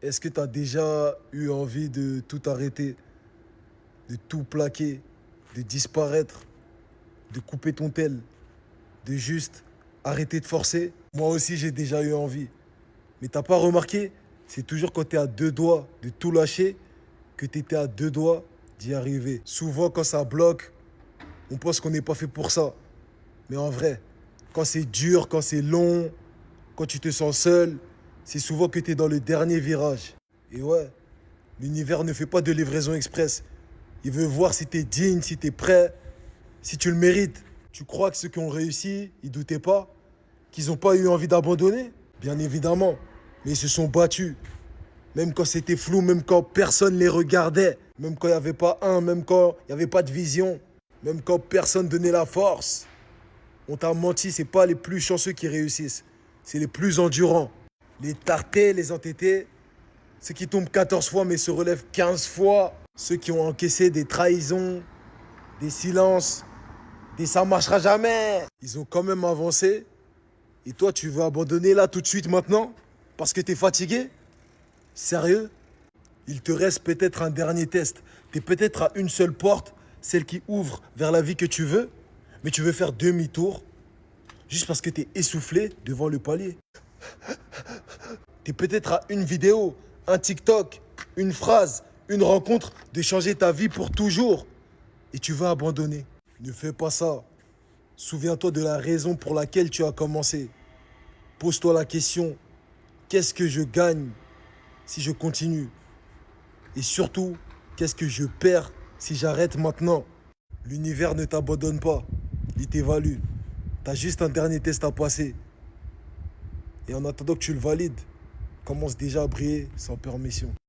Est-ce que tu as déjà eu envie de tout arrêter, de tout plaquer, de disparaître, de couper ton tel, de juste arrêter de forcer? Moi aussi, j'ai déjà eu envie. Mais t'as pas remarqué? C'est toujours quand t'es à deux doigts de tout lâcher que t'étais à deux doigts d'y arriver. Souvent, quand ça bloque, on pense qu'on n'est pas fait pour ça. Mais en vrai, quand c'est dur, quand c'est long, quand tu te sens seul, c'est souvent que t'es dans le dernier virage. Et ouais, l'univers ne fait pas de livraison express. Il veut voir si t'es digne, si t'es prêt, si tu le mérites. Tu crois que ceux qui ont réussi, ils doutaient pas? Qu'ils n'ont pas eu envie d'abandonner? Bien évidemment. Mais ils se sont battus. Même quand c'était flou, même quand personne les regardait. Même quand il n'y avait pas un, même quand il n'y avait pas de vision. Même quand personne donnait la force. On t'a menti, c'est pas les plus chanceux qui réussissent. C'est les plus endurants. Les tartés, les entêtés, ceux qui tombent 14 fois mais se relèvent 15 fois. Ceux qui ont encaissé des trahisons, des silences, des ça marchera jamais. Ils ont quand même avancé. Et toi, tu veux abandonner là tout de suite maintenant? Parce que t'es fatigué? Sérieux? Il te reste peut-être un dernier test. T'es peut-être à une seule porte, celle qui ouvre vers la vie que tu veux, mais tu veux faire demi-tour juste parce que t'es essoufflé devant le palier. T'es peut-être à une vidéo, un TikTok, une phrase, une rencontre de changer ta vie pour toujours. Et tu veux abandonner. Ne fais pas ça. Souviens-toi de la raison pour laquelle tu as commencé. Pose-toi la question, qu'est-ce que je gagne si je continue? Et surtout, qu'est-ce que je perds si j'arrête maintenant? L'univers ne t'abandonne pas, il t'évalue. T'as juste un dernier test à passer. Et en attendant que tu le valides, commence déjà à briller sans permission.